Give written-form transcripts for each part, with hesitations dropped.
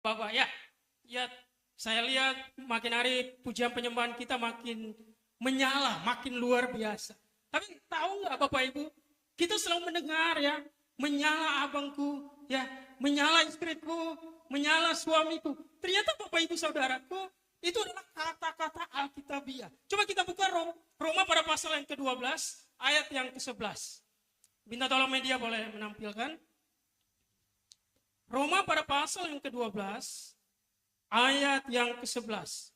Bapak ya, ya saya lihat makin hari pujian penyembahan kita makin menyala, makin luar biasa. Tapi tahu nggak Bapak Ibu, kita selalu mendengar ya, menyala abangku, ya, menyala istriku, menyala suamiku. Ternyata Bapak Ibu saudaraku, itu adalah kata-kata Alkitabiah. Coba kita buka Roma pada pasal yang ke-12, ayat yang ke-11. Minta tolong media boleh menampilkan. Roma pada pasal yang ke-12, ayat yang ke-11.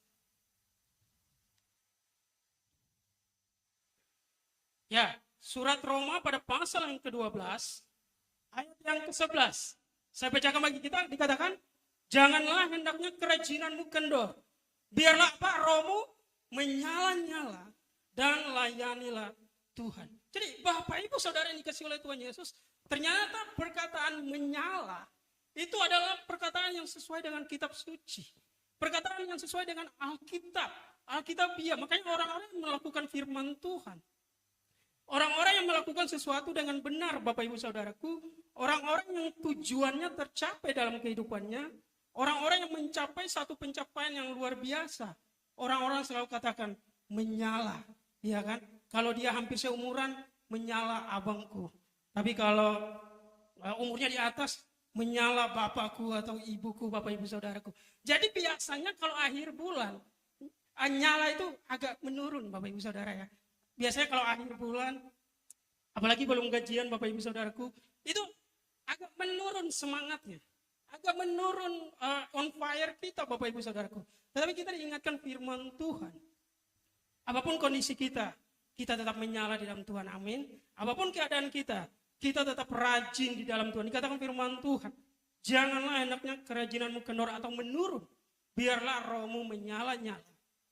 Ya, surat Roma pada pasal yang ke-12, ayat yang ke-11. Saya bacakan bagi kita, dikatakan, janganlah hendaknya kerajinanmu kendor. Biarlah apa? Rohmu menyala-nyala dan layanilah Tuhan. Jadi Bapak Ibu Saudara yang dikasihi oleh Tuhan Yesus, ternyata perkataan menyala itu adalah perkataan yang sesuai dengan kitab suci. Perkataan yang sesuai dengan Alkitab. Alkitabiah. Makanya orang-orang yang melakukan firman Tuhan. Orang-orang yang melakukan sesuatu dengan benar, Bapak Ibu Saudaraku. Orang-orang yang tujuannya tercapai dalam kehidupannya. Orang-orang yang mencapai satu pencapaian yang luar biasa. Orang-orang selalu katakan, menyala. Ya kan? Kalau dia hampir seumuran, menyala abangku. Tapi kalau umurnya di atas, menyala bapakku atau ibuku, Bapak Ibu Saudaraku. Jadi biasanya kalau akhir bulan, nyala itu agak menurun Bapak Ibu Saudara ya. Biasanya kalau akhir bulan, apalagi belum gajian Bapak Ibu Saudaraku, itu agak menurun semangatnya. Agak menurun on fire kita Bapak Ibu Saudaraku. Tetapi kita diingatkan firman Tuhan. Apapun kondisi kita tetap menyala di dalam Tuhan, amin. Apapun keadaan kita tetap rajin di dalam Tuhan. Dikatakan firman Tuhan, janganlah hendaknya kerajinanmu kendor atau menurun. Biarlah rohmu menyala-nyala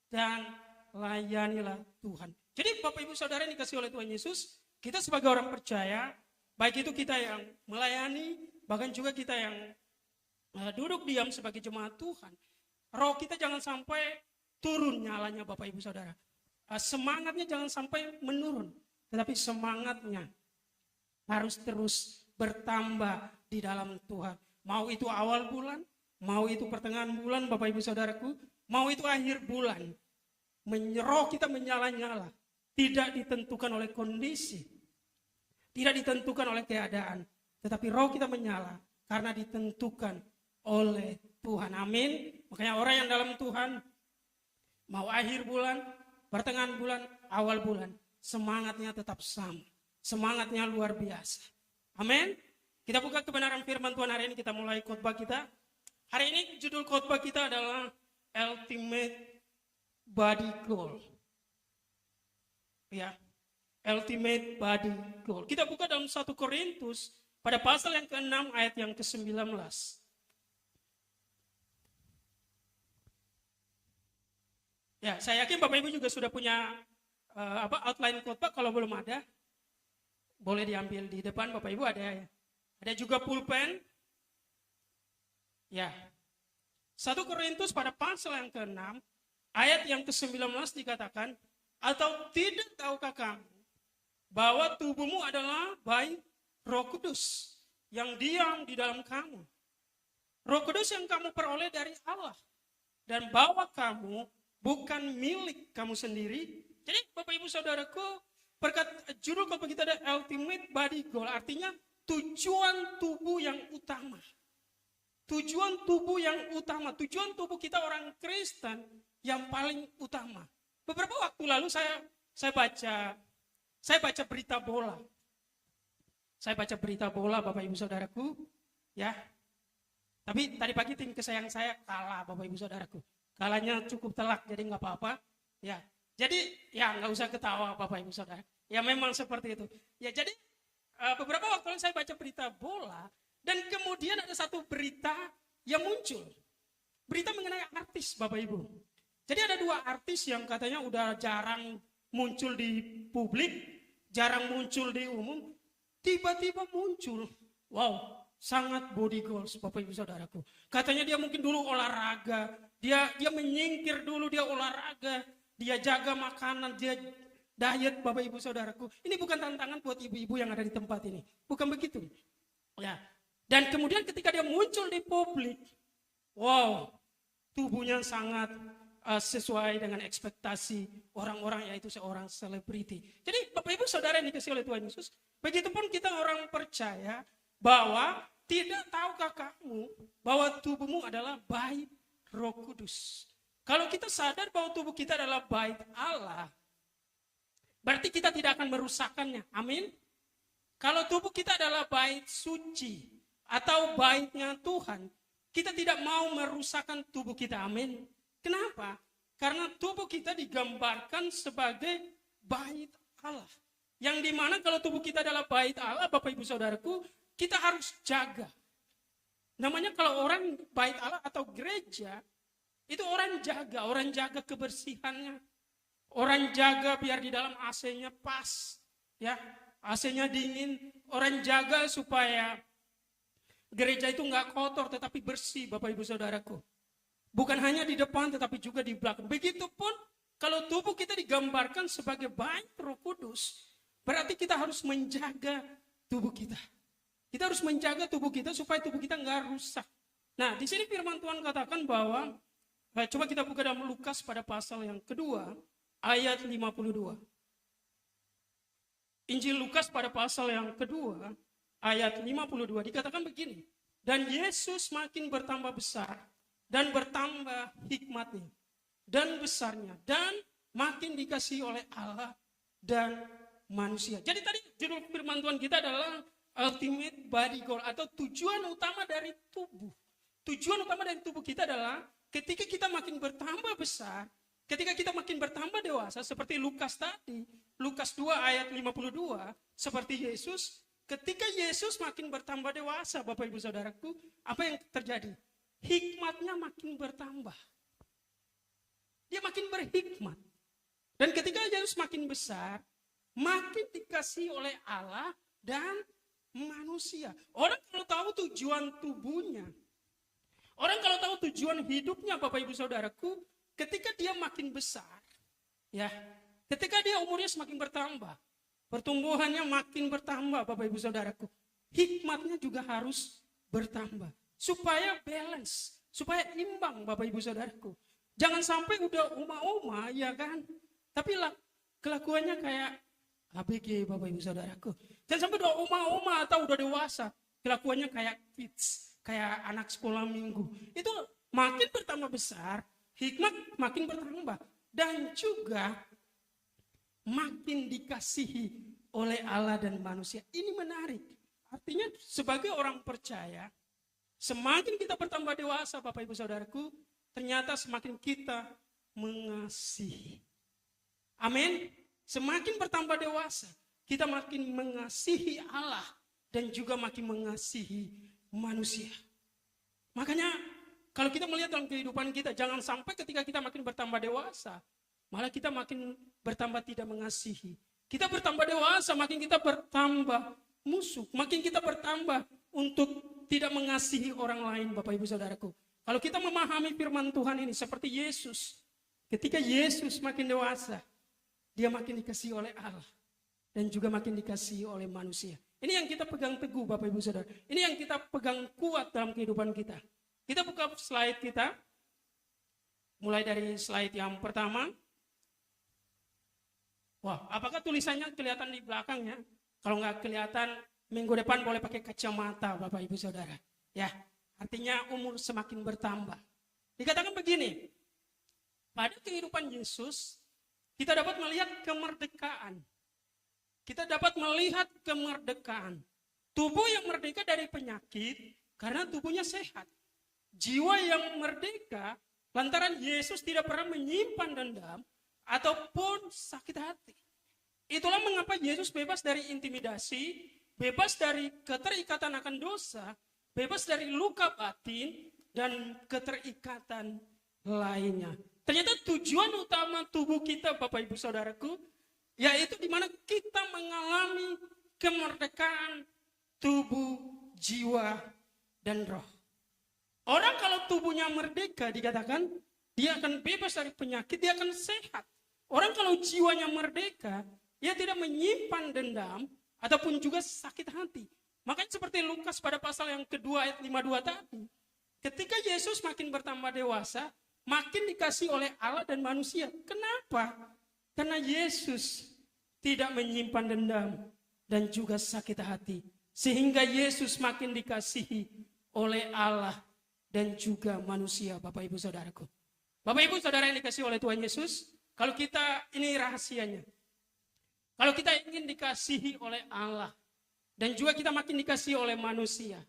dan layanilah Tuhan. Jadi Bapak Ibu Saudara yang dikasihi oleh Tuhan Yesus, kita sebagai orang percaya, baik itu kita yang melayani, bahkan juga kita yang duduk diam sebagai jemaat Tuhan. Roh kita jangan sampai turun nyalanya Bapak Ibu Saudara. Semangatnya jangan sampai menurun, tetapi semangatnya harus terus bertambah di dalam Tuhan. Mau itu awal bulan, mau itu pertengahan bulan Bapak Ibu Saudaraku, mau itu akhir bulan. Roh kita menyala-nyala. Tidak ditentukan oleh kondisi. Tidak ditentukan oleh keadaan. Tetapi roh kita menyala karena ditentukan oleh Tuhan. Amin. Makanya orang yang dalam Tuhan, mau akhir bulan, pertengahan bulan, awal bulan, semangatnya tetap sama. Semangatnya luar biasa. Amin. Kita buka kebenaran firman Tuhan hari ini, kita mulai khotbah kita. Hari ini judul khotbah kita adalah Ultimate Body Goal. Ya, Ultimate Body Goal. Kita buka dalam 1 Korintus pada pasal yang ke-6 ayat yang ke-19. Ya, saya yakin Bapak Ibu juga sudah punya outline khotbah. Kalau belum ada, boleh diambil di depan Bapak Ibu ada ya. Ada juga pulpen. Ya. 1 Korintus pada pasal yang ke-6 ayat yang ke-19 dikatakan, atau tidak tahukah kamu bahwa tubuhmu adalah bayi Roh Kudus yang diam di dalam kamu. Roh Kudus yang kamu peroleh dari Allah. Dan bahwa kamu bukan milik kamu sendiri. Jadi Bapak Ibu Saudaraku, judul khotbah kita ada Ultimate Body Goal, artinya tujuan tubuh yang utama. Tujuan tubuh yang utama, tujuan tubuh kita orang Kristen yang paling utama. Beberapa waktu lalu saya baca berita bola. Saya baca berita bola Bapak Ibu Saudaraku, ya. Tapi tadi pagi tim kesayangan saya kalah Bapak Ibu Saudaraku. Kalahnya cukup telak, jadi nggak apa-apa, ya. Jadi ya nggak usah ketawa Bapak Ibu Saudara. Ya memang seperti itu. Ya jadi beberapa waktu lalu saya baca berita bola dan kemudian ada satu berita yang muncul. Berita mengenai artis Bapak Ibu. Jadi ada 2 artis yang katanya udah jarang muncul di publik, jarang muncul di umum, tiba-tiba muncul. Wow, sangat body goals Bapak Ibu Saudaraku. Katanya dia mungkin dulu olahraga, dia menyingkir dulu, dia olahraga, dia jaga makanan, dia diet Bapak Ibu Saudaraku. Ini bukan tantangan buat ibu-ibu yang ada di tempat ini. Bukan begitu. Ya. Dan kemudian ketika dia muncul di publik, Wow, tubuhnya sangat sesuai dengan ekspektasi orang-orang, yaitu seorang selebriti. Jadi Bapak Ibu Saudara yang dikasihi oleh Tuhan Yesus, begitupun kita orang percaya bahwa tidak tahukah kamu bahwa tubuhmu adalah bait Roh Kudus. Kalau kita sadar bahwa tubuh kita adalah bait Allah, berarti kita tidak akan merusakkannya. Amin. Kalau tubuh kita adalah bait suci atau baitnya Tuhan, kita tidak mau merusakkan tubuh kita. Amin. Kenapa? Karena tubuh kita digambarkan sebagai bait Allah. Yang dimana kalau tubuh kita adalah bait Allah, Bapak Ibu Saudaraku, kita harus jaga. Namanya kalau orang bait Allah atau gereja, itu orang jaga kebersihannya. Orang jaga biar di dalam AC-nya pas, ya, AC-nya dingin. Orang jaga supaya gereja itu nggak kotor tetapi bersih, Bapak Ibu Saudaraku. Bukan hanya di depan tetapi juga di belakang. Begitupun kalau tubuh kita digambarkan sebagai bait Roh Kudus, berarti kita harus menjaga tubuh kita. Kita harus menjaga tubuh kita supaya tubuh kita nggak rusak. Nah, di sini firman Tuhan katakan bahwa, coba kita buka dalam Lukas pada pasal yang kedua, ayat 52. Injil Lukas pada pasal yang kedua, ayat 52 dikatakan begini. Dan Yesus makin bertambah besar dan bertambah hikmatnya dan besarnya dan makin dikasihi oleh Allah dan manusia. Jadi tadi judul firman Tuhan kita adalah ultimate body goal atau tujuan utama dari tubuh. Tujuan utama dari tubuh kita adalah ketika kita makin bertambah besar, ketika kita makin bertambah dewasa seperti Lukas tadi, Lukas 2 ayat 52, seperti Yesus, ketika Yesus makin bertambah dewasa, Bapak Ibu Saudaraku, apa yang terjadi? Hikmatnya makin bertambah. Dia makin berhikmat. Dan ketika Yesus makin besar, makin dikasihi oleh Allah dan manusia. Orang kalau tahu tujuan tubuhnya, orang kalau tahu tujuan hidupnya, Bapak Ibu Saudaraku, ketika dia makin besar, ya, ketika dia umurnya semakin bertambah, pertumbuhannya makin bertambah, Bapak Ibu Saudaraku, hikmatnya juga harus bertambah. Supaya balance, supaya imbang, Bapak Ibu Saudaraku. Jangan sampai udah oma-oma, ya kan, tapi kelakuannya kayak ABG, Bapak Ibu Saudaraku. Jangan sampai udah oma-oma atau udah dewasa, kelakuannya kayak kids, kayak anak sekolah minggu. Itu makin bertambah besar, hikmat makin bertambah. Dan juga makin dikasihi oleh Allah dan manusia. Ini menarik. Artinya sebagai orang percaya, semakin kita bertambah dewasa, Bapak Ibu Saudaraku, ternyata semakin kita mengasihi. Amin. Semakin bertambah dewasa, kita makin mengasihi Allah dan juga makin mengasihi manusia. Makanya kalau kita melihat dalam kehidupan kita, jangan sampai ketika kita makin bertambah dewasa, malah kita makin bertambah tidak mengasihi. Kita bertambah dewasa, makin kita bertambah musuh, makin kita bertambah untuk tidak mengasihi orang lain, Bapak Ibu Saudaraku. Kalau kita memahami firman Tuhan ini seperti Yesus, ketika Yesus makin dewasa, dia makin dikasihi oleh Allah dan juga makin dikasihi oleh manusia. Ini yang kita pegang teguh, Bapak Ibu Saudara. Ini yang kita pegang kuat dalam kehidupan kita. Kita buka slide kita. Mulai dari slide yang pertama. Wah, apakah tulisannya kelihatan di belakangnya? Kalau nggak kelihatan, minggu depan boleh pakai kacamata, Bapak Ibu Saudara. Ya, artinya umur semakin bertambah. Dikatakan begini, pada kehidupan Yesus, kita dapat melihat kemerdekaan. Kita dapat melihat kemerdekaan. Tubuh yang merdeka dari penyakit, karena tubuhnya sehat. Jiwa yang merdeka, lantaran Yesus tidak pernah menyimpan dendam, ataupun sakit hati. Itulah mengapa Yesus bebas dari intimidasi, bebas dari keterikatan akan dosa, bebas dari luka batin, dan keterikatan lainnya. Ternyata tujuan utama tubuh kita, Bapak Ibu Saudaraku, yaitu di mana kita mengalami kemerdekaan tubuh, jiwa, dan roh. Orang kalau tubuhnya merdeka dikatakan, dia akan bebas dari penyakit, dia akan sehat. Orang kalau jiwanya merdeka, dia tidak menyimpan dendam, ataupun juga sakit hati. Makanya seperti Lukas pada pasal yang kedua ayat 52 tadi, Ketika Yesus makin bertambah dewasa, makin dikasih oleh Allah dan manusia. Kenapa? Karena Yesus tidak menyimpan dendam dan juga sakit hati. Sehingga Yesus makin dikasihi oleh Allah dan juga manusia, Bapak Ibu Saudaraku. Bapak Ibu Saudara yang dikasihi oleh Tuhan Yesus, kalau kita, ini rahasianya. Kalau kita ingin dikasihi oleh Allah dan juga kita makin dikasihi oleh manusia,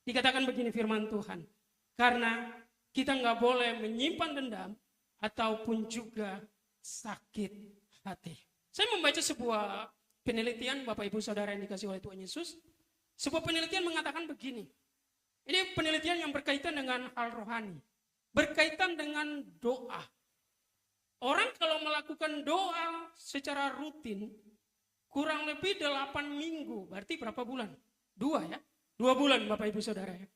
dikatakan begini firman Tuhan. Karena kita nggak boleh menyimpan dendam ataupun juga sakit hati. Saya membaca sebuah penelitian, Bapak Ibu Saudara yang dikasihi oleh Tuhan Yesus. Sebuah penelitian mengatakan begini. Ini penelitian yang berkaitan dengan hal rohani. Berkaitan dengan doa. Orang kalau melakukan doa secara rutin, kurang lebih 8 minggu. Berarti berapa bulan? 2 ya? 2 bulan Bapak Ibu Saudara ya.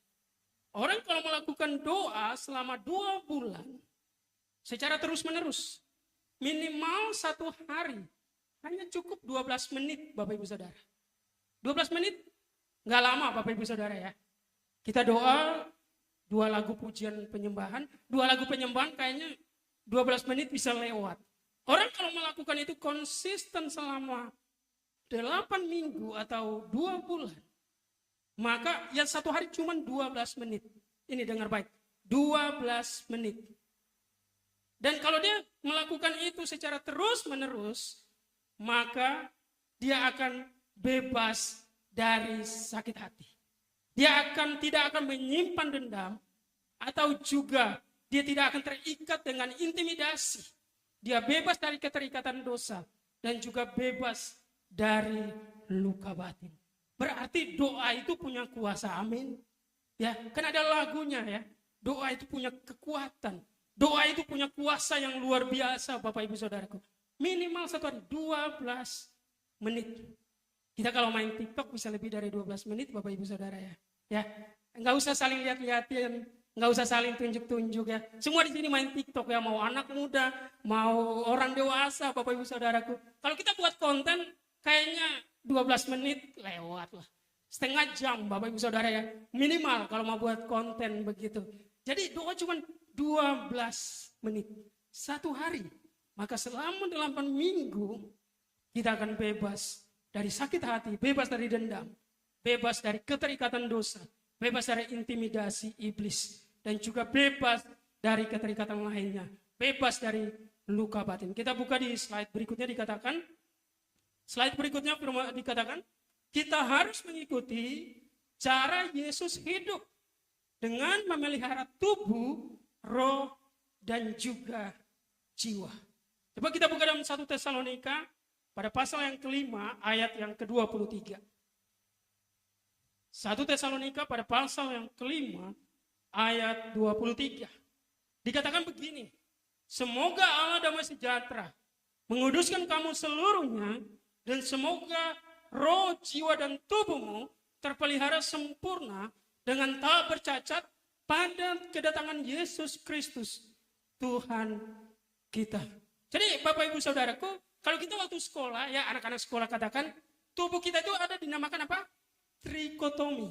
Orang kalau melakukan doa selama 2 bulan, secara terus-menerus, minimal 1 hari, hanya cukup 12 menit Bapak Ibu Saudara. 12 menit, nggak lama Bapak Ibu Saudara ya. Kita doa, 2 lagu pujian penyembahan, 2 lagu penyembahan kayaknya 12 menit bisa lewat. Orang kalau melakukan itu konsisten selama 8 minggu atau 2 bulan, maka yang 1 hari cuma 12 menit. Ini dengar baik, 12 menit. Dan kalau dia melakukan itu secara terus-menerus, maka dia akan bebas dari sakit hati. Dia tidak akan menyimpan dendam, atau juga dia tidak akan terikat dengan intimidasi. Dia bebas dari keterikatan dosa dan juga bebas dari luka batin. Berarti doa itu punya kuasa, amin. Ya, kan ada lagunya ya. Doa itu punya kekuatan. Doa itu punya kuasa yang luar biasa, Bapak Ibu Saudaraku. Minimal 1 hari 12 menit. Kita kalau main TikTok bisa lebih dari 12 menit, Bapak Ibu Saudara ya. Ya, enggak usah saling lihat-lihatin, enggak usah saling tunjuk-tunjuk ya. Semua di sini main TikTok ya, mau anak muda, mau orang dewasa, Bapak Ibu Saudaraku. Kalau kita buat konten kayaknya 12 menit lewat lah. Setengah jam Bapak Ibu Saudara ya. Minimal kalau mau buat konten begitu. Jadi doa cuma 12 menit. 1 hari. Maka selama 8 minggu kita akan bebas dari sakit hati. Bebas dari dendam. Bebas dari keterikatan dosa. Bebas dari intimidasi iblis. Dan juga bebas dari keterikatan lainnya. Bebas dari luka batin. Kita buka di slide berikutnya dikatakan. Slide berikutnya dikatakan, kita harus mengikuti cara Yesus hidup dengan memelihara tubuh, roh, dan juga jiwa. Coba kita buka dalam 1 Tesalonika pada pasal yang kelima ayat yang ke-23. 1 Tesalonika pada pasal yang kelima ayat 23. Dikatakan begini, semoga Allah damai sejahtera menguduskan kamu seluruhnya, dan semoga roh, jiwa, dan tubuhmu terpelihara sempurna dengan tak bercacat pada kedatangan Yesus Kristus, Tuhan kita. Jadi Bapak Ibu Saudaraku, kalau kita waktu sekolah, ya anak-anak sekolah katakan, tubuh kita itu ada dinamakan apa? Trikotomi.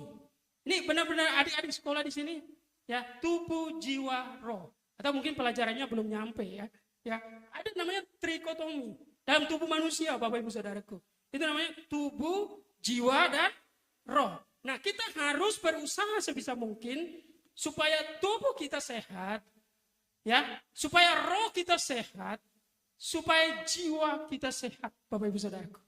Ini benar-benar adik-adik sekolah di sini, ya tubuh, jiwa, roh. Atau mungkin pelajarannya belum nyampe ya. Ya, ada namanya trikotomi. Dalam tubuh manusia, Bapak Ibu Saudaraku. Itu namanya tubuh, jiwa, dan roh. Nah, kita harus berusaha sebisa mungkin supaya tubuh kita sehat, ya, supaya roh kita sehat, supaya jiwa kita sehat, Bapak Ibu Saudaraku.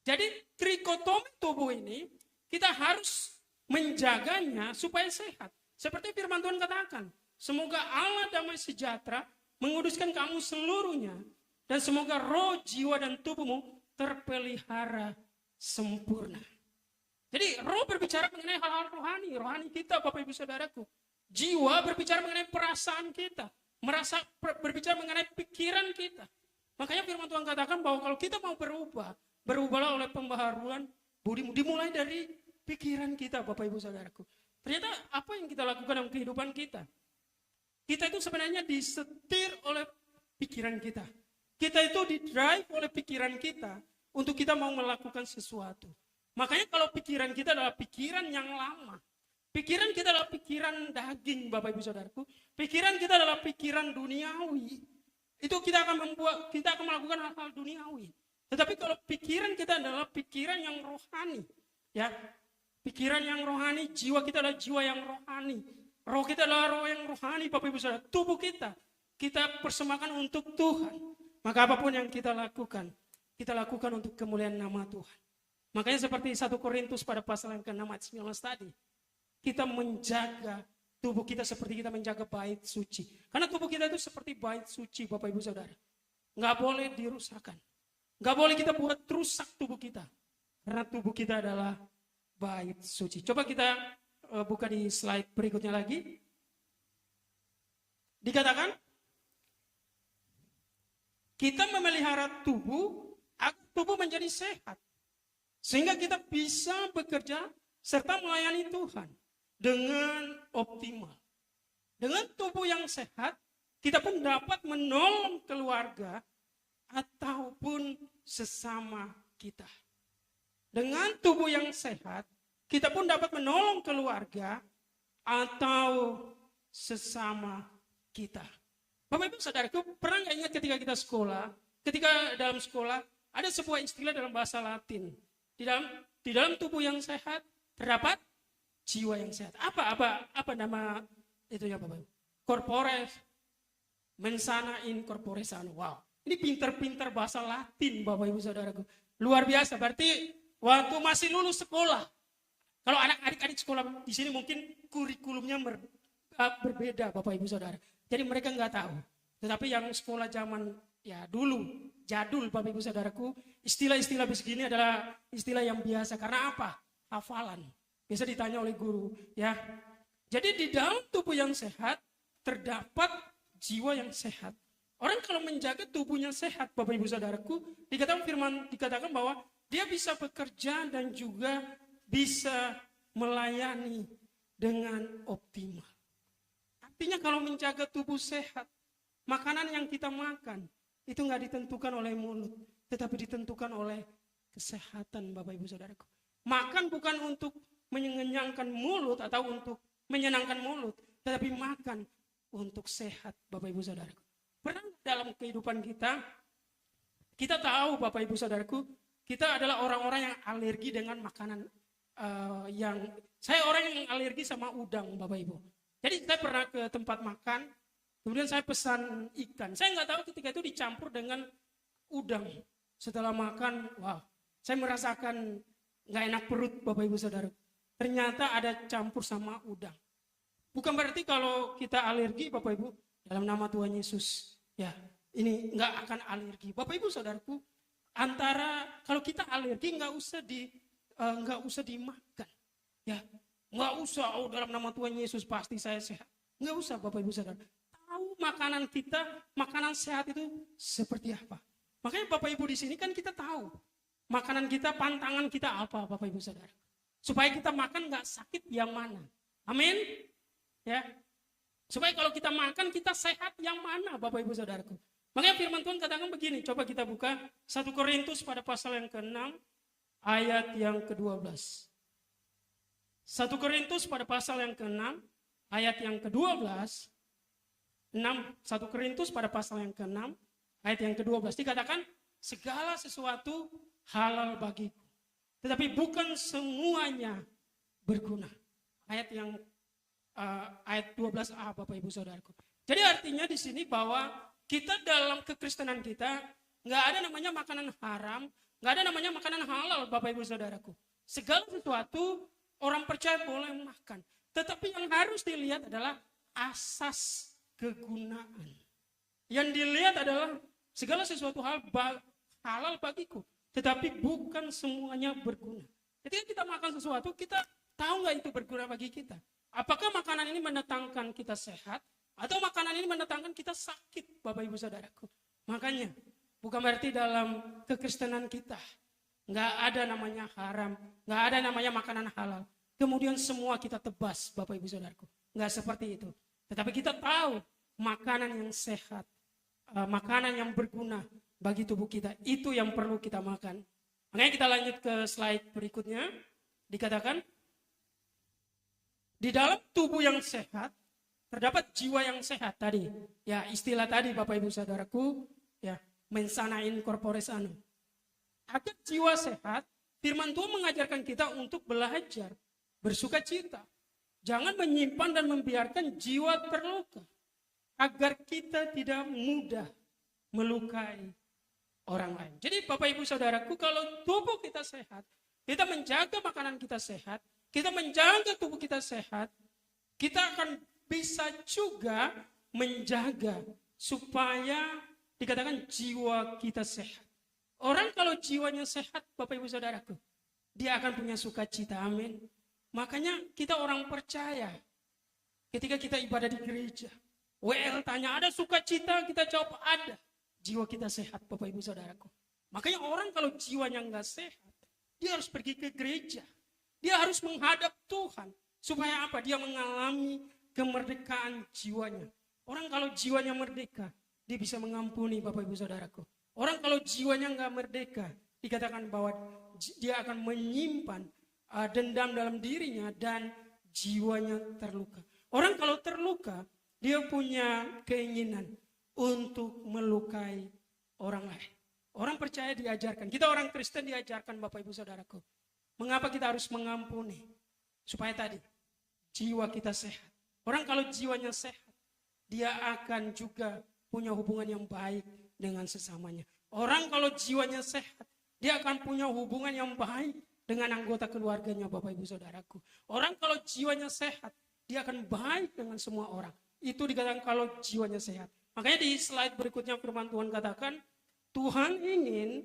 Jadi, trikotomi tubuh ini kita harus menjaganya supaya sehat. Seperti firman Tuhan katakan, semoga Allah damai sejahtera menguduskan kamu seluruhnya, dan semoga roh, jiwa, dan tubuhmu terpelihara sempurna. Jadi roh berbicara mengenai hal-hal rohani kita Bapak Ibu Saudaraku. Jiwa berbicara mengenai perasaan kita. Berbicara mengenai pikiran kita. Makanya firman Tuhan katakan bahwa kalau kita mau berubah, berubahlah oleh pembaharuan budimu. Dimulai dari pikiran kita Bapak Ibu Saudaraku. Ternyata apa yang kita lakukan dalam kehidupan kita? Kita itu sebenarnya disetir oleh pikiran kita. Kita itu didrive oleh pikiran kita untuk kita mau melakukan sesuatu. Makanya kalau pikiran kita adalah pikiran yang lama, Pikiran kita adalah pikiran daging, Bapak Ibu Saudaraku. Pikiran kita adalah pikiran duniawi. Itu kita akan melakukan hal-hal duniawi. Tetapi kalau pikiran kita adalah pikiran yang rohani, ya, pikiran yang rohani, jiwa kita adalah jiwa yang rohani. Roh kita adalah roh yang rohani, Bapak Ibu Saudara. Tubuh kita persembahkan untuk Tuhan. Maka apapun yang kita lakukan untuk kemuliaan nama Tuhan. Makanya seperti 1 Korintus pada pasal yang ke-6 ayat 19 tadi. Kita menjaga tubuh kita seperti kita menjaga bait suci. Karena tubuh kita itu seperti bait suci, Bapak Ibu Saudara. Nggak boleh dirusakkan. Nggak boleh kita buat rusak tubuh kita. Karena tubuh kita adalah bait suci. Coba kita buka di slide berikutnya lagi. Dikatakan, kita memelihara tubuh agar tubuh menjadi sehat. Sehingga kita bisa bekerja serta melayani Tuhan dengan optimal. Dengan tubuh yang sehat, kita pun dapat menolong keluarga ataupun sesama kita. Dengan tubuh yang sehat, kita pun dapat menolong keluarga atau sesama kita. Bapak Ibu Saudaraku, pernah nggak ingat ketika kita sekolah, ketika dalam sekolah ada sebuah istilah dalam bahasa Latin. Di dalam tubuh yang sehat terdapat jiwa yang sehat. Apa nama itu ya Bapak Ibu? Corpore mensana in corpore sano. Wow. Ini pinter-pinter bahasa Latin Bapak Ibu Saudaraku. Luar biasa. Berarti waktu masih lulus sekolah. Kalau adik-adik sekolah di sini mungkin kurikulumnya berbeda Bapak Ibu Saudara. Jadi mereka nggak tahu. Tetapi yang sekolah zaman ya dulu, jadul Bapak Ibu Saudaraku, istilah-istilah begini adalah istilah yang biasa. Karena apa? Hafalan. Bisa ditanya oleh guru, ya. Jadi di dalam tubuh yang sehat terdapat jiwa yang sehat. Orang kalau menjaga tubuhnya sehat, Bapak Ibu Saudaraku, dikatakan bahwa dia bisa bekerja dan juga bisa melayani dengan optimal. Artinya kalau menjaga tubuh sehat, makanan yang kita makan itu nggak ditentukan oleh mulut, tetapi ditentukan oleh kesehatan Bapak Ibu Saudaraku. Makan bukan untuk mengenyangkan mulut atau untuk menyenangkan mulut, tetapi makan untuk sehat Bapak Ibu Saudaraku. Pernah dalam kehidupan kita tahu Bapak Ibu Saudaraku, kita adalah orang-orang yang alergi dengan makanan saya orang yang alergi sama udang Bapak Ibu. Jadi saya pernah ke tempat makan, kemudian saya pesan ikan. Saya nggak tahu ketika itu dicampur dengan udang. Setelah makan, wow, saya merasakan nggak enak perut Bapak Ibu Saudaraku. Ternyata ada campur sama udang. Bukan berarti kalau kita alergi Bapak Ibu, dalam nama Tuhan Yesus, ya ini nggak akan alergi. Bapak Ibu Saudaraku, antara kalau kita alergi nggak usah dimakan, ya nggak usah. Oh dalam nama Tuhan Yesus pasti saya sehat. Nggak usah Bapak Ibu Saudara. Tahu makanan kita, makanan sehat itu seperti apa. Makanya Bapak Ibu di sini kan kita tahu makanan kita, pantangan kita apa Bapak Ibu Saudara. Supaya kita makan nggak sakit yang mana. Amin. Ya. Supaya kalau kita makan kita sehat yang mana Bapak Ibu Saudaraku. Makanya firman Tuhan katakan begini. Coba kita buka 1 Korintus pada pasal yang ke-6 ayat yang ke-12. 1 Korintus pada pasal yang ke-6 ayat yang ke-12. 1 Korintus pada pasal yang ke-6 ayat yang ke-12 dikatakan segala sesuatu halal bagiku. Tetapi bukan semuanya berguna. Ayat 12a Bapak Ibu Saudaraku. Jadi artinya di sini bahwa kita dalam kekristenan kita nggak ada namanya makanan haram, nggak ada namanya makanan halal Bapak Ibu Saudaraku. Segala sesuatu orang percaya boleh makan. Tetapi yang harus dilihat adalah asas kegunaan. Yang dilihat adalah segala sesuatu halal bagiku. Tetapi bukan semuanya berguna. Ketika kita makan sesuatu, kita tahu nggak itu berguna bagi kita. Apakah makanan ini mendatangkan kita sehat, atau makanan ini mendatangkan kita sakit, Bapak Ibu Saudaraku. Makanya, bukan berarti dalam kekristenan kita, nggak ada namanya haram, nggak ada namanya makanan halal. Kemudian semua kita tebas, Bapak Ibu Saudaraku. Nggak seperti itu. Tetapi kita tahu makanan yang sehat, makanan yang berguna bagi tubuh kita, itu yang perlu kita makan. Makanya kita lanjut ke slide berikutnya. Dikatakan, Di dalam tubuh yang sehat, terdapat jiwa yang sehat tadi. Ya, istilah tadi Bapak Ibu Saudaraku, ya, mensana in corpore sano. Agar jiwa sehat, firman Tuhan mengajarkan kita untuk belajar, bersuka cita. Jangan menyimpan dan membiarkan jiwa terluka. Agar kita tidak mudah melukai orang lain. Jadi Bapak Ibu Saudaraku, kalau tubuh kita sehat, kita menjaga makanan kita sehat, kita menjaga tubuh kita sehat, kita akan bisa juga menjaga supaya dikatakan jiwa kita sehat. Orang kalau jiwanya sehat, Bapak Ibu Saudaraku, dia akan punya sukacita, amin. Makanya kita orang percaya, ketika kita ibadah di gereja, tanya ada sukacita, kita jawab ada. Jiwa kita sehat, Bapak Ibu Saudaraku. Makanya orang kalau jiwanya nggak sehat, dia harus pergi ke gereja. Dia harus menghadap Tuhan. Supaya apa? Dia mengalami kemerdekaan jiwanya. Orang kalau jiwanya merdeka, dia bisa mengampuni Bapak Ibu Saudaraku. Orang kalau jiwanya nggak merdeka, dikatakan bahwa dia akan menyimpan dendam dalam dirinya dan jiwanya terluka. Orang kalau terluka, dia punya keinginan untuk melukai orang lain. Orang percaya diajarkan. Kita orang Kristen diajarkan Bapak Ibu Saudaraku. Mengapa kita harus mengampuni? Supaya tadi jiwa kita sehat. Orang kalau jiwanya sehat, dia akan juga punya hubungan yang baik dengan sesamanya. Orang kalau jiwanya sehat, dia akan punya hubungan yang baik dengan anggota keluarganya Bapak Ibu Saudaraku. Orang kalau jiwanya sehat, dia akan baik dengan semua orang. Itu dikatakan kalau jiwanya sehat. Makanya di slide berikutnya firman Tuhan katakan, Tuhan ingin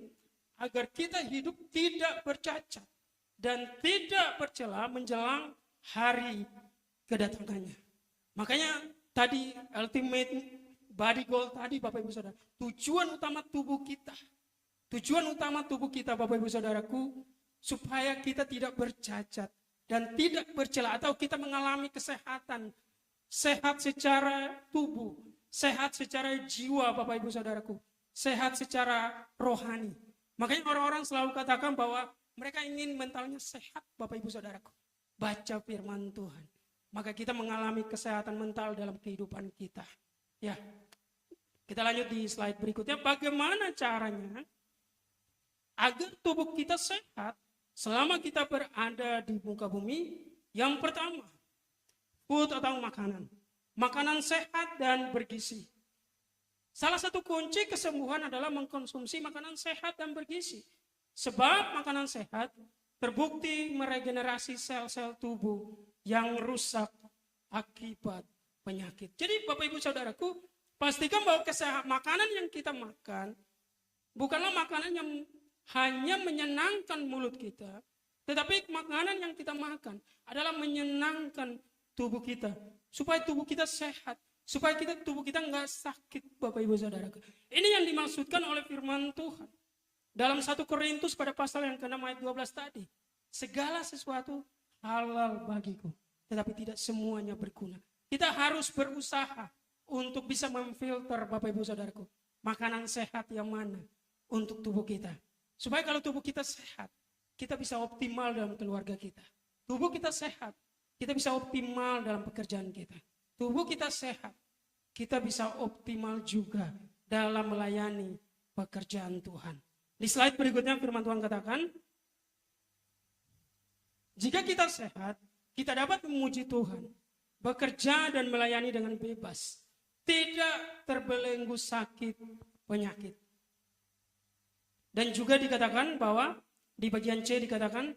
agar kita hidup tidak bercacat dan tidak bercela menjelang hari kedatangannya. Makanya tadi ultimate body goal tadi Bapak Ibu Saudara, tujuan utama tubuh kita. Tujuan utama tubuh kita Bapak Ibu Saudaraku, supaya kita tidak bercacat dan tidak bercela atau kita mengalami kesehatan. Sehat secara tubuh, sehat secara jiwa Bapak Ibu Saudaraku, sehat secara rohani. Makanya orang-orang selalu katakan bahwa mereka ingin mentalnya sehat Bapak Ibu Saudaraku. Baca firman Tuhan. Maka kita mengalami kesehatan mental dalam kehidupan kita. Ya, kita lanjut di slide berikutnya. Bagaimana caranya agar tubuh kita sehat selama kita berada di muka bumi? Yang pertama, food atau makanan. Makanan sehat dan bergizi. Salah satu kunci kesembuhan adalah mengkonsumsi makanan sehat dan bergizi. Sebab makanan sehat terbukti meregenerasi sel-sel tubuh yang rusak akibat penyakit. Jadi Bapak Ibu Saudaraku, pastikan bahwa makanan yang kita makan bukanlah makanan yang hanya menyenangkan mulut kita, tetapi makanan yang kita makan adalah menyenangkan tubuh kita, supaya tubuh kita sehat, supaya tubuh kita nggak sakit, Bapak Ibu Saudaraku. Ini yang dimaksudkan oleh firman Tuhan. Dalam 1 Korintus pada pasal yang ke-6 ayat 12 tadi, segala sesuatu halal bagiku, tetapi tidak semuanya berguna. Kita harus berusaha untuk bisa memfilter Bapak Ibu Saudaraku, makanan sehat yang mana untuk tubuh kita. Supaya kalau tubuh kita sehat, kita bisa optimal dalam keluarga kita. Tubuh kita sehat, kita bisa optimal dalam pekerjaan kita. Tubuh kita sehat, kita bisa optimal juga dalam melayani pekerjaan Tuhan. Di slide berikutnya firman Tuhan katakan, jika kita sehat, kita dapat memuji Tuhan, bekerja dan melayani dengan bebas, tidak terbelenggu sakit penyakit. Dan juga dikatakan bahwa di bagian C dikatakan,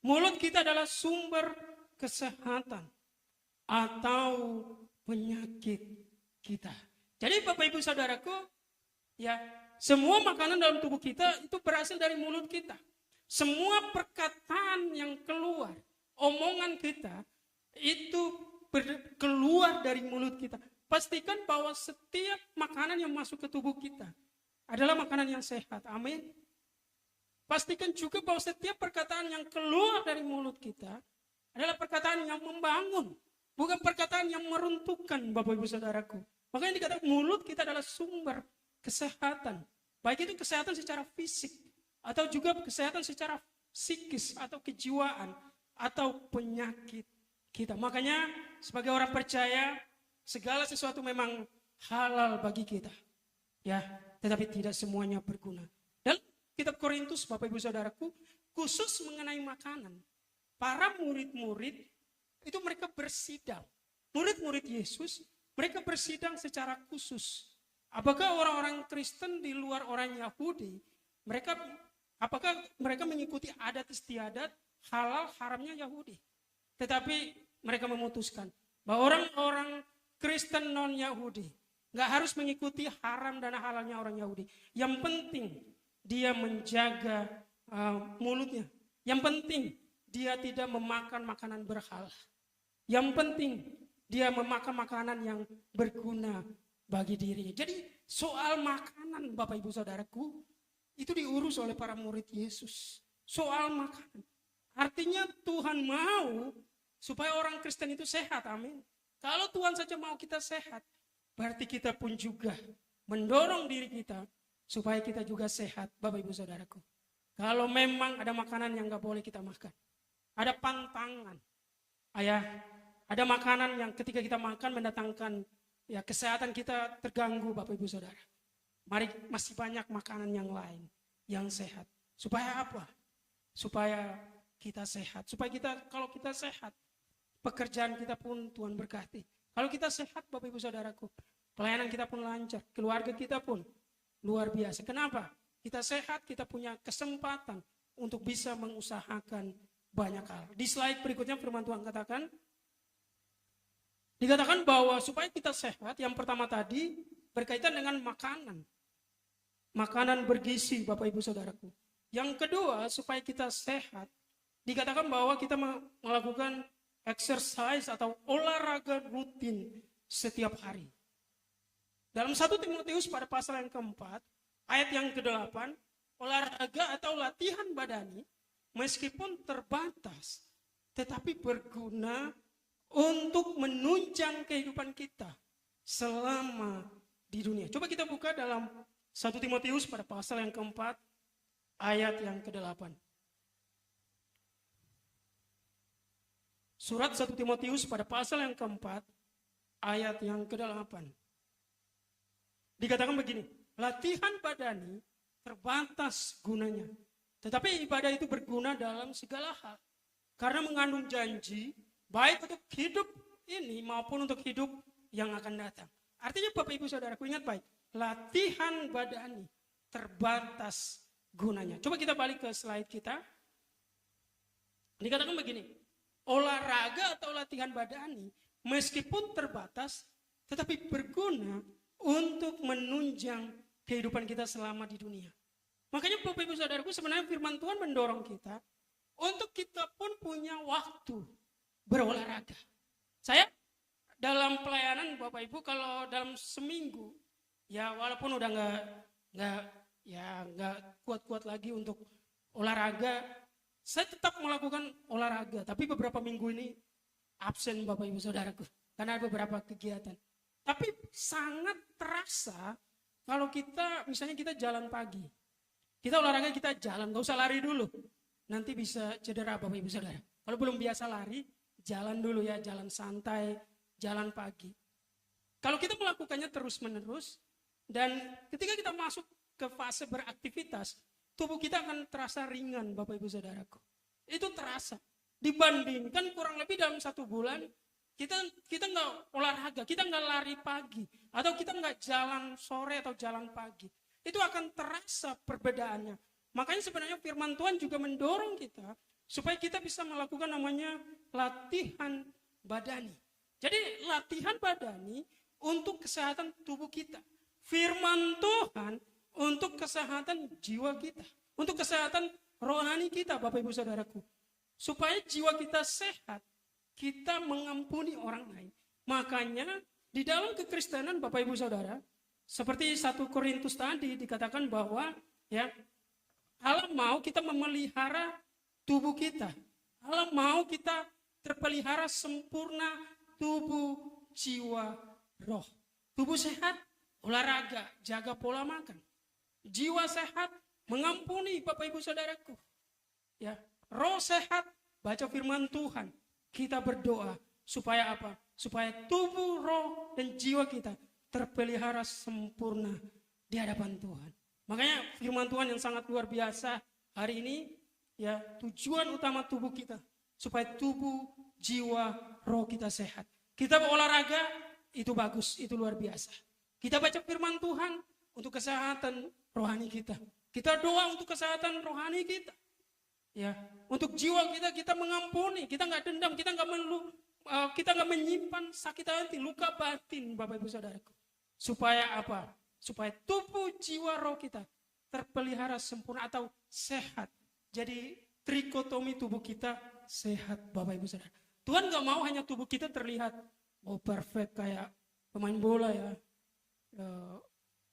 mulut kita adalah sumber kesehatan atau penyakit kita. Jadi Bapak Ibu Saudaraku, ya, semua makanan dalam tubuh kita itu berasal dari mulut kita. Semua perkataan yang keluar, omongan kita itu keluar dari mulut kita. Pastikan bahwa setiap makanan yang masuk ke tubuh kita adalah makanan yang sehat. Amin. Pastikan juga bahwa setiap perkataan yang keluar dari mulut kita adalah perkataan yang membangun, bukan perkataan yang meruntuhkan, Bapak Ibu Saudaraku. Makanya dikatakan mulut kita adalah sumber kesehatan. Baik itu kesehatan secara fisik atau juga kesehatan secara psikis atau kejiwaan atau penyakit kita. Makanya sebagai orang percaya, segala sesuatu memang halal bagi kita. Ya, tetapi tidak semuanya berguna. Dan kitab Korintus, Bapak Ibu Saudaraku, khusus mengenai makanan. Para murid-murid itu mereka bersidang. Murid-murid Yesus, mereka bersidang secara khusus. Apakah orang-orang Kristen di luar orang Yahudi, apakah mereka mengikuti adat istiadat halal haramnya Yahudi? Tetapi mereka memutuskan bahwa orang-orang Kristen non-Yahudi nggak harus mengikuti haram dan halalnya orang Yahudi. Yang penting dia menjaga mulutnya. Yang penting dia tidak memakan makanan berhala. Yang penting dia memakan makanan yang berguna bagi dirinya. Jadi soal makanan, Bapak Ibu Saudaraku, itu diurus oleh para murid Yesus. Soal makanan. Artinya Tuhan mau supaya orang Kristen itu sehat, amin. Kalau Tuhan saja mau kita sehat, berarti kita pun juga mendorong diri kita supaya kita juga sehat, Bapak Ibu Saudaraku. Kalau memang ada makanan yang gak boleh kita makan, ada pantangan, ada makanan yang ketika kita makan mendatangkan kesehatan kita terganggu, Bapak Ibu Saudara. Mari masih banyak makanan yang lain yang sehat. Supaya apa? Supaya kita sehat. Kalau kita sehat, pekerjaan kita pun Tuhan berkati. Kalau kita sehat, Bapak Ibu Saudaraku, pelayanan kita pun lancar, keluarga kita pun luar biasa. Kenapa? Kita sehat, kita punya kesempatan untuk bisa mengusahakan banyak hal. Di slide berikutnya firman Tuhan dikatakan bahwa supaya kita sehat, yang pertama tadi berkaitan dengan makanan. Makanan bergizi, Bapak Ibu Saudaraku. Yang kedua, supaya kita sehat, dikatakan bahwa kita melakukan exercise atau olahraga rutin setiap hari. Dalam 1 Timotius pada pasal yang keempat, ayat yang ke-8, olahraga atau latihan badani meskipun terbatas, tetapi berguna untuk menunjang kehidupan kita selama di dunia. Coba kita buka dalam 1 Timotius pada pasal yang keempat, ayat yang ke-8. Surat 1 Timotius pada pasal yang keempat, ayat yang ke-8. Dikatakan begini, latihan badani terbatas gunanya. Tetapi ibadah itu berguna dalam segala hal. Karena mengandung janji, baik untuk hidup ini maupun untuk hidup yang akan datang. Artinya Bapak Ibu Saudaraku ingat baik, latihan badani terbatas gunanya. Coba kita balik ke slide kita. Dikatakan begini, olahraga atau latihan badani meskipun terbatas tetapi berguna untuk menunjang kehidupan kita selama di dunia. Makanya Bapak Ibu Saudaraku sebenarnya firman Tuhan mendorong kita untuk kita pun punya waktu berolahraga. Saya dalam pelayanan Bapak Ibu kalau dalam seminggu ya walaupun udah nggak kuat-kuat lagi untuk olahraga, saya tetap melakukan olahraga. Tapi beberapa minggu ini absen Bapak Ibu Saudaraku karena ada beberapa kegiatan. Tapi sangat terasa kalau misalnya kita jalan pagi, kita olahraga kita jalan, nggak usah lari dulu, nanti bisa cedera Bapak Ibu Saudara. Kalau belum biasa lari, jalan dulu ya, jalan santai, jalan pagi. Kalau kita melakukannya terus-menerus, dan ketika kita masuk ke fase beraktivitas, tubuh kita akan terasa ringan Bapak Ibu Saudaraku. Itu terasa. Dibandingkan kurang lebih dalam 1 bulan, kita nggak olahraga, kita nggak lari pagi, atau kita nggak jalan sore atau jalan pagi. Itu akan terasa perbedaannya. Makanya sebenarnya firman Tuhan juga mendorong kita supaya kita bisa melakukan namanya latihan badani. Jadi latihan badani untuk kesehatan tubuh kita. Firman Tuhan untuk kesehatan jiwa kita. Untuk kesehatan rohani kita Bapak Ibu Saudaraku. Supaya jiwa kita sehat, kita mengampuni orang lain. Makanya di dalam kekristenan Bapak Ibu Saudara, seperti 1 Korintus tadi dikatakan bahwa Allah mau kita memelihara tubuh kita. Allah mau kita terpelihara sempurna tubuh, jiwa, roh. Tubuh sehat, olahraga, jaga pola makan. Jiwa sehat, mengampuni Bapak Ibu Saudaraku. Roh sehat, baca firman Tuhan. kita berdoa supaya apa? Supaya tubuh, roh, dan jiwa kita terpelihara sempurna di hadapan Tuhan. Makanya firman Tuhan yang sangat luar biasa hari ini, ya, tujuan utama tubuh kita supaya tubuh, jiwa, roh kita sehat. Kita berolahraga itu bagus, itu luar biasa. Kita baca firman Tuhan untuk kesehatan rohani kita. Kita doa untuk kesehatan rohani kita. Ya, untuk jiwa kita mengampuni, kita nggak dendam, kita nggak menyimpan sakit hati, luka batin, Bapak Ibu Saudaraku. Supaya apa? Supaya tubuh, jiwa, roh kita terpelihara sempurna atau sehat. Jadi trikotomi tubuh kita sehat, Bapak Ibu Saudara. Tuhan nggak mau hanya tubuh kita terlihat perfect kayak pemain bola ya,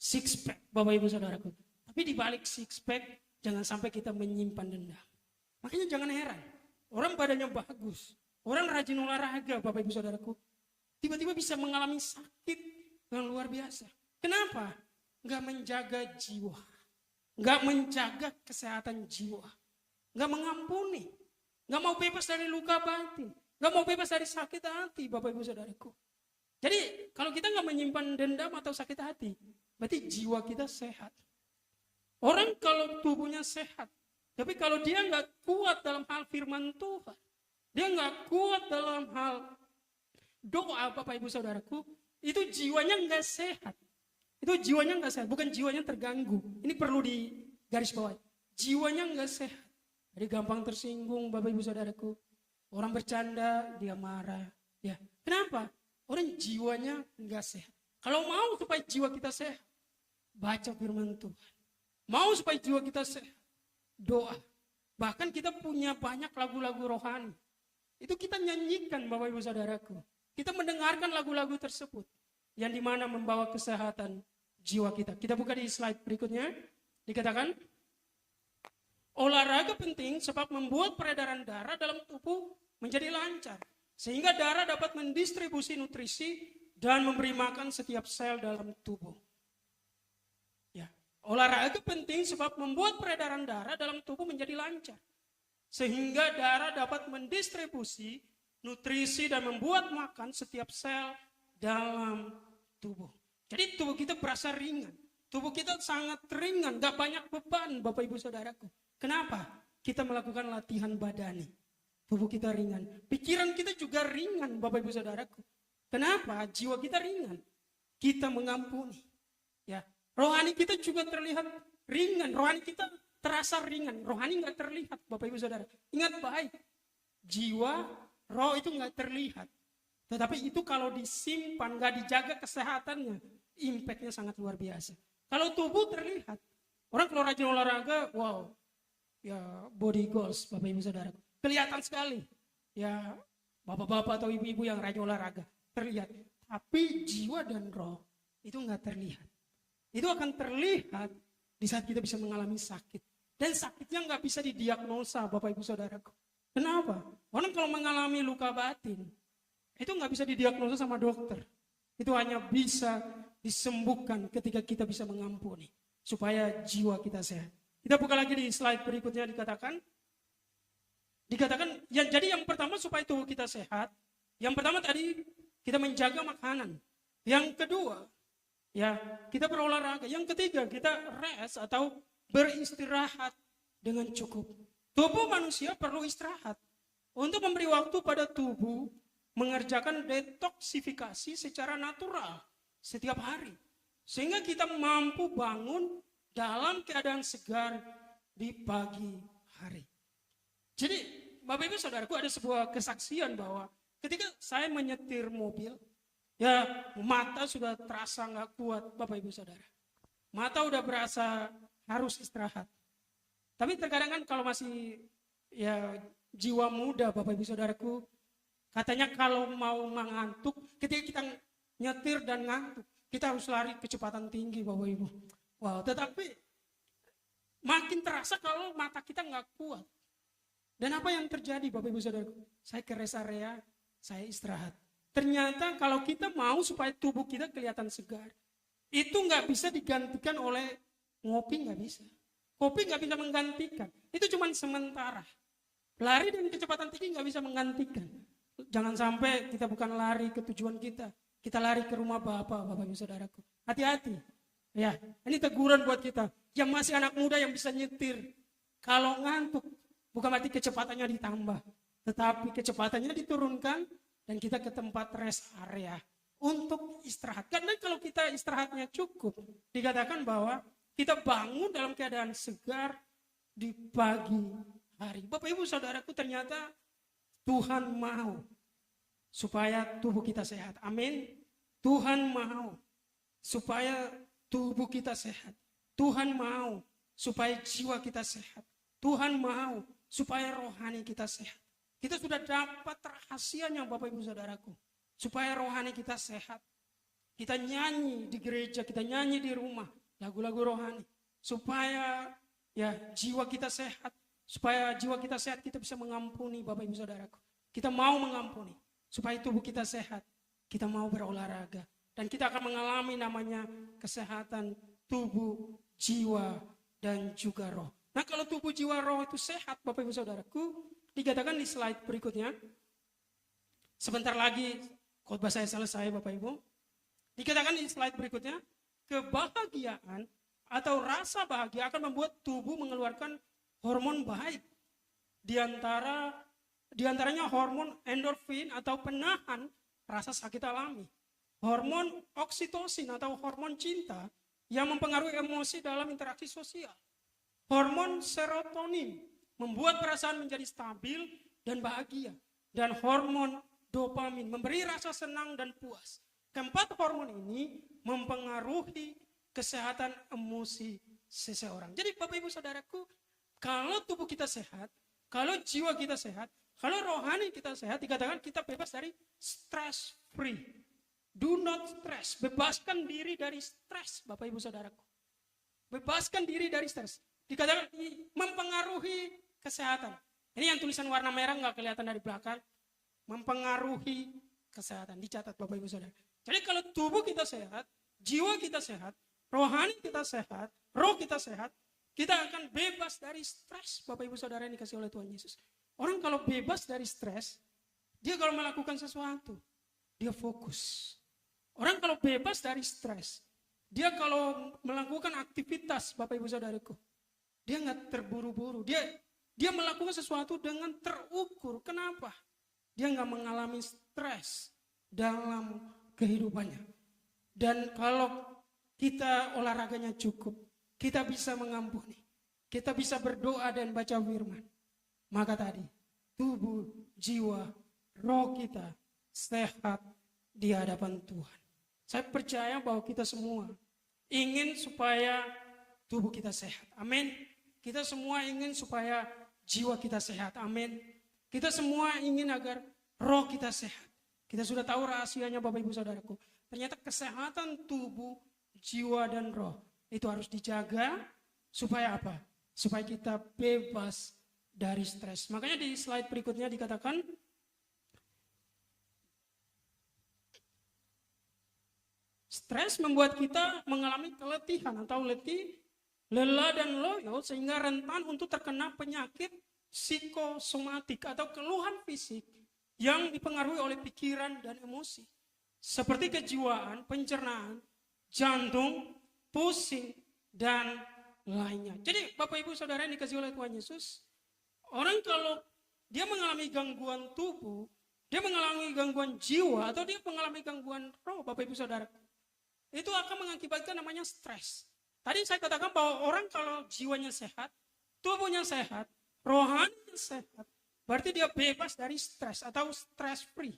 six pack, Bapak Ibu Saudaraku. Tapi di balik six pack jangan sampai kita menyimpan dendam. Makanya jangan heran, orang badannya bagus, orang rajin olahraga, Bapak Ibu Saudaraku, tiba-tiba bisa mengalami sakit yang luar biasa. Kenapa? Nggak menjaga jiwa, nggak menjaga kesehatan jiwa, nggak mengampuni, nggak mau bebas dari luka batin, nggak mau bebas dari sakit hati, Bapak Ibu Saudaraku. Jadi kalau kita nggak menyimpan dendam atau sakit hati, berarti jiwa kita sehat. Orang kalau tubuhnya sehat, tapi kalau dia nggak kuat dalam hal firman Tuhan, dia nggak kuat dalam hal doa, Bapak Ibu Saudaraku, itu jiwanya nggak sehat. Itu jiwanya nggak sehat, bukan jiwanya terganggu. Ini perlu digaris bawahi. Jiwanya nggak sehat. Jadi gampang tersinggung, Bapak Ibu Saudaraku. Orang bercanda, dia marah. Ya, kenapa? Orang jiwanya nggak sehat. Kalau mau supaya jiwa kita sehat, baca firman Tuhan. Mau supaya jiwa kita sehat, doa. Bahkan kita punya banyak lagu-lagu rohani. Itu kita nyanyikan, Bapak Ibu Saudaraku. Kita mendengarkan lagu-lagu tersebut. Yang dimana membawa kesehatan jiwa kita. Kita buka di slide berikutnya. Dikatakan, olahraga penting sebab membuat peredaran darah dalam tubuh menjadi lancar. Sehingga darah dapat mendistribusi nutrisi dan memberi makan setiap sel dalam tubuh. Ya, olahraga penting sebab membuat peredaran darah dalam tubuh menjadi lancar. Sehingga darah dapat mendistribusi nutrisi dan membuat makan setiap sel dalam tubuh. Jadi tubuh kita berasa ringan. Tubuh kita sangat ringan, gak banyak beban, Bapak Ibu Saudaraku. Kenapa? Kita melakukan latihan badani. Tubuh kita ringan. Pikiran kita juga ringan, Bapak Ibu Saudaraku. Kenapa? Jiwa kita ringan. Kita mengampuni. Ya, rohani kita juga terlihat ringan. Rohani kita terasa ringan. Rohani gak terlihat, Bapak Ibu Saudara. Ingat baik, jiwa, roh itu gak terlihat. Tetapi itu kalau disimpan, gak dijaga kesehatannya, impactnya sangat luar biasa. Kalau tubuh terlihat, orang kalau rajin olahraga, wow, ya body goals, Bapak Ibu Saudara. Kelihatan sekali, ya bapak-bapak atau ibu-ibu yang rajin olahraga, terlihat. Tapi jiwa dan roh itu gak terlihat. Itu akan terlihat di saat kita bisa mengalami sakit. Dan sakitnya gak bisa didiagnosa, Bapak Ibu Saudaraku. Kenapa? Orang kalau mengalami luka batin, itu nggak bisa didiagnosa sama dokter. Itu hanya bisa disembuhkan ketika kita bisa mengampuni. Supaya jiwa kita sehat. Kita buka lagi di slide berikutnya dikatakan, ya, jadi yang pertama supaya tubuh kita sehat. Yang pertama tadi kita menjaga makanan. Yang kedua, ya kita berolahraga. Yang ketiga kita rest atau beristirahat dengan cukup. Tubuh manusia perlu istirahat. Untuk memberi waktu pada tubuh mengerjakan detoksifikasi secara natural setiap hari. Sehingga kita mampu bangun dalam keadaan segar di pagi hari. Jadi Bapak Ibu Saudaraku, ada sebuah kesaksian bahwa ketika saya menyetir mobil, ya mata sudah terasa gak kuat, Bapak Ibu Saudara. Mata udah berasa harus istirahat. Tapi terkadang kan kalau masih ya jiwa muda, Bapak Ibu Saudaraku, katanya kalau mau mengantuk, ketika kita nyetir dan ngantuk, kita harus lari kecepatan tinggi, Bapak Ibu. Wow, tetapi makin terasa kalau mata kita nggak kuat. Dan apa yang terjadi, Bapak Ibu Saudaraku? Saya ke rest area, saya istirahat. Ternyata kalau kita mau supaya tubuh kita kelihatan segar, itu nggak bisa digantikan oleh ngopi, nggak bisa. Kopi nggak bisa menggantikan. Itu cuma sementara. Lari dengan kecepatan tinggi nggak bisa menggantikan. Jangan sampai kita bukan lari ke tujuan kita. Kita lari ke rumah Bapak, Bapak Ibu Saudaraku. Hati-hati. Ya, ini teguran buat kita. Yang masih anak muda yang bisa nyetir. Kalau ngantuk, bukan berarti kecepatannya ditambah. Tetapi kecepatannya diturunkan dan kita ke tempat rest area untuk istirahat. Karena kalau kita istirahatnya cukup, dikatakan bahwa kita bangun dalam keadaan segar di pagi hari. Bapak Ibu Saudaraku, ternyata Tuhan mau supaya tubuh kita sehat. Amin. Tuhan mau supaya tubuh kita sehat. Tuhan mau supaya jiwa kita sehat. Tuhan mau supaya rohani kita sehat. Kita sudah dapat rahasianya Bapak Ibu Saudaraku. Supaya rohani kita sehat. Kita nyanyi di gereja, kita nyanyi di rumah. Lagu-lagu rohani. Supaya ya jiwa kita sehat. Supaya jiwa kita sehat, kita bisa mengampuni Bapak Ibu Saudaraku. Kita mau mengampuni. Supaya tubuh kita sehat. Kita mau berolahraga. Dan kita akan mengalami namanya kesehatan tubuh, jiwa, dan juga roh. Nah kalau tubuh, jiwa, roh itu sehat Bapak Ibu Saudaraku, dikatakan di slide berikutnya. Sebentar lagi khotbah saya selesai Bapak Ibu. Dikatakan di slide berikutnya, kebahagiaan atau rasa bahagia akan membuat tubuh mengeluarkan hormon baik. Di antaranya hormon endorfin atau penahan rasa sakit alami. Hormon oksitosin atau hormon cinta yang mempengaruhi emosi dalam interaksi sosial. Hormon serotonin membuat perasaan menjadi stabil dan bahagia. Dan hormon dopamin memberi rasa senang dan puas. Keempat hormon ini mempengaruhi kesehatan emosi seseorang. Jadi Bapak Ibu Saudaraku, kalau tubuh kita sehat, kalau jiwa kita sehat, kalau rohani kita sehat, dikatakan kita bebas dari stress free. Do not stress. Bebaskan diri dari stres, Bapak Ibu Saudaraku. Bebaskan diri dari stres. Dikatakan mempengaruhi kesehatan. Ini yang tulisan warna merah nggak kelihatan dari belakang. Mempengaruhi kesehatan. Dicatat Bapak Ibu Saudara. Jadi kalau tubuh kita sehat, jiwa kita sehat, rohani kita sehat, roh kita sehat, kita akan bebas dari stres, Bapak Ibu Saudara yang dikasih oleh Tuhan Yesus. Orang kalau bebas dari stres, dia kalau melakukan sesuatu, dia fokus. Orang kalau bebas dari stres, dia kalau melakukan aktivitas, Bapak Ibu Saudaraku, dia nggak terburu-buru. Dia melakukan sesuatu dengan terukur. Kenapa? Dia nggak mengalami stres dalam kehidupannya. Dan kalau kita olahraganya cukup, kita bisa mengampuni. Kita bisa berdoa dan baca firman. Maka tadi, tubuh, jiwa, roh kita sehat di hadapan Tuhan. Saya percaya bahwa kita semua ingin supaya tubuh kita sehat. Amin. Kita semua ingin supaya jiwa kita sehat. Amin. Kita semua ingin agar roh kita sehat. Kita sudah tahu rahasianya Bapak Ibu Saudaraku. Ternyata kesehatan tubuh, jiwa, dan roh itu harus dijaga supaya apa? Supaya kita bebas dari stres. Makanya di slide berikutnya dikatakan stres membuat kita mengalami keletihan atau lelah dan loyo sehingga rentan untuk terkena penyakit psikosomatik atau keluhan fisik yang dipengaruhi oleh pikiran dan emosi. Seperti kejiwaan, pencernaan, jantung, pusing, dan lainnya. Jadi Bapak Ibu Saudara yang dikasih oleh Tuhan Yesus, orang kalau dia mengalami gangguan tubuh, dia mengalami gangguan jiwa, atau dia mengalami gangguan roh, Bapak Ibu Saudara, itu akan mengakibatkan namanya stres. Tadi saya katakan bahwa orang kalau jiwanya sehat, tubuhnya sehat, rohaninya sehat, berarti dia bebas dari stres atau stress free.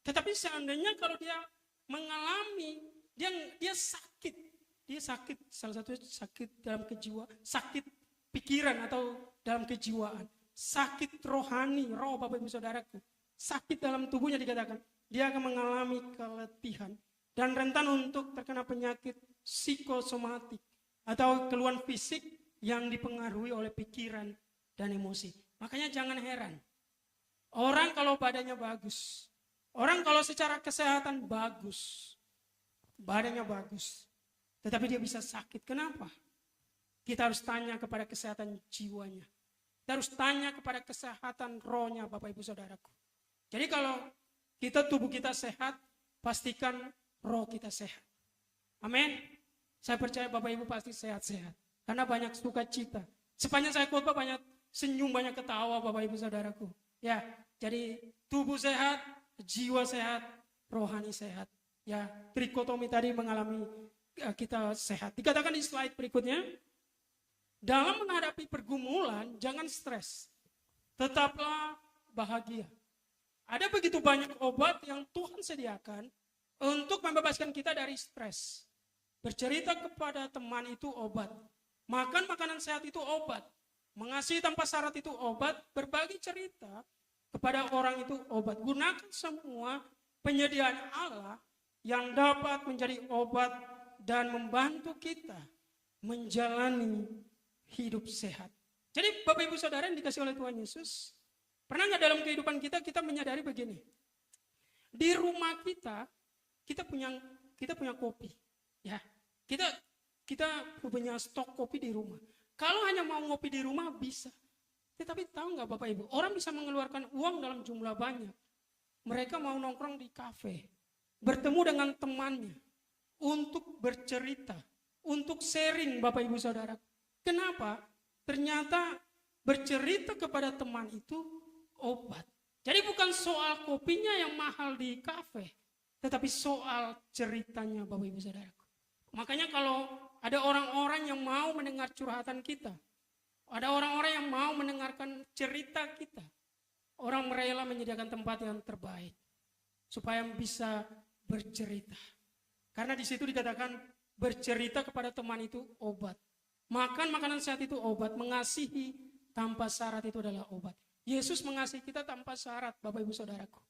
Tetapi seandainya kalau dia mengalami, dia sakit, salah satu sakit dalam kejiwaan, sakit pikiran atau dalam kejiwaan, sakit rohani, roh Bapak Ibu Saudaraku, sakit dalam tubuhnya dikatakan, dia akan mengalami keletihan dan rentan untuk terkena penyakit psikosomatik atau keluhan fisik yang dipengaruhi oleh pikiran dan emosi. Makanya jangan heran, orang kalau badannya bagus, orang kalau secara kesehatan bagus, badannya bagus, tetapi dia bisa sakit. Kenapa? Kita harus tanya kepada kesehatan jiwanya. Kita harus tanya kepada kesehatan rohnya Bapak Ibu Saudaraku. Jadi kalau tubuh kita sehat, pastikan roh kita sehat. Amin. Saya percaya Bapak Ibu pasti sehat-sehat. Karena banyak sukacita. Sepanjang saya khotbah banyak senyum, banyak ketawa Bapak Ibu Saudaraku. Ya, jadi tubuh sehat, jiwa sehat, rohani sehat. Ya, trikotomi tadi mengalami kita sehat. Dikatakan di slide berikutnya, dalam menghadapi pergumulan jangan stres. Tetaplah bahagia. Ada begitu banyak obat yang Tuhan sediakan untuk membebaskan kita dari stres. Bercerita kepada teman itu obat. Makan makanan sehat itu obat. Mengasihi tanpa syarat itu obat. Berbagi cerita kepada orang itu obat. Gunakan semua penyediaan Allah yang dapat menjadi obat dan membantu kita menjalani hidup sehat. Jadi Bapak Ibu Saudara yang dikasih oleh Tuhan Yesus, pernah nggak dalam kehidupan kita menyadari begini? Di rumah kita punya kopi, ya. Kita punya stok kopi di rumah. Kalau hanya mau ngopi di rumah bisa. Tetapi tahu nggak Bapak Ibu, orang bisa mengeluarkan uang dalam jumlah banyak. Mereka mau nongkrong di kafe, bertemu dengan temannya, untuk bercerita, untuk sharing Bapak Ibu Saudara. Kenapa? Ternyata bercerita kepada teman itu obat. Jadi bukan soal kopinya yang mahal di kafe, tetapi soal ceritanya Bapak Ibu Saudaraku. Makanya kalau ada orang-orang yang mau mendengar curhatan kita, ada orang-orang yang mau mendengarkan cerita kita, orang rela menyediakan tempat yang terbaik supaya bisa bercerita. Karena di situ dikatakan bercerita kepada teman itu obat. Makan makanan sehat itu obat. Mengasihi tanpa syarat itu adalah obat. Yesus mengasihi kita tanpa syarat, Bapak Ibu Saudaraku.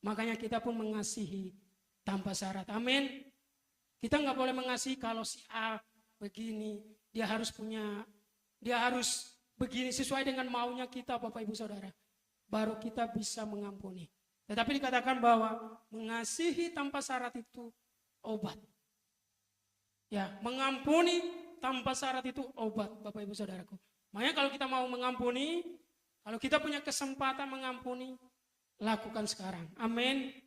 Makanya kita pun mengasihi tanpa syarat. Amin. Kita nggak boleh mengasihi kalau si A begini, dia harus begini sesuai dengan maunya kita Bapak Ibu Saudara. Baru kita bisa mengampuni. Tetapi dikatakan bahwa mengasihi tanpa syarat itu obat. Ya, mengampuni tanpa syarat itu obat Bapak Ibu Saudaraku. Makanya kalau kita mau mengampuni, kalau kita punya kesempatan mengampuni, lakukan sekarang. Amin.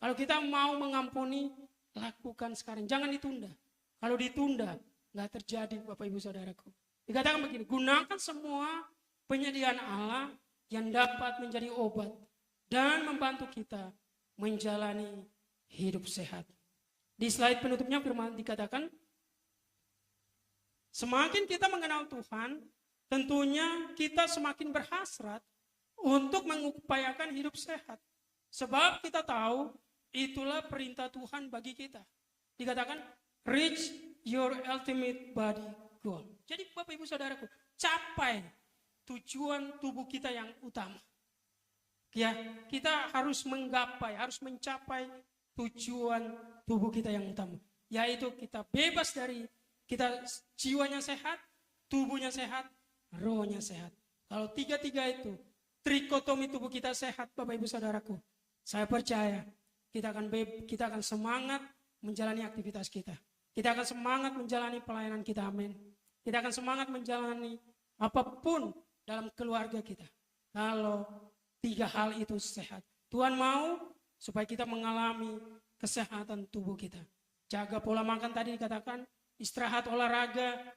Kalau kita mau mengampuni, lakukan sekarang. Jangan ditunda. Kalau ditunda, nggak terjadi Bapak Ibu Saudaraku. Dikatakan begini, gunakan semua penyediaan Allah yang dapat menjadi obat dan membantu kita menjalani hidup sehat. Di slide penutupnya firman dikatakan, semakin kita mengenal Tuhan, tentunya kita semakin berhasrat untuk mengupayakan hidup sehat. Sebab kita tahu itulah perintah Tuhan bagi kita. Dikatakan, reach your ultimate body goal. Jadi Bapak Ibu Saudaraku, capai tujuan tubuh kita yang utama. Ya, kita harus menggapai, harus mencapai tujuan tubuh kita yang utama. Yaitu kita bebas dari, kita jiwanya sehat, tubuhnya sehat, rohnya sehat. Kalau tiga-tiga itu, trikotomi tubuh kita sehat Bapak Ibu Saudaraku, saya percaya kita akan semangat menjalani aktivitas kita. Kita akan semangat menjalani pelayanan kita, amin. Kita akan semangat menjalani apapun dalam keluarga kita. Kalau tiga hal itu sehat. Tuhan mau supaya kita mengalami kesehatan tubuh kita. Jaga pola makan tadi dikatakan, istirahat, olahraga,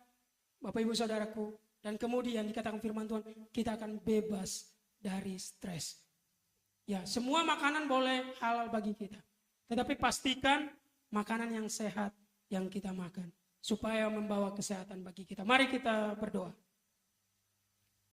Bapak Ibu Saudaraku. Dan kemudian dikatakan firman Tuhan, kita akan bebas dari stres. Ya, semua makanan boleh halal bagi kita. Tetapi pastikan makanan yang sehat yang kita makan. Supaya membawa kesehatan bagi kita. Mari kita berdoa.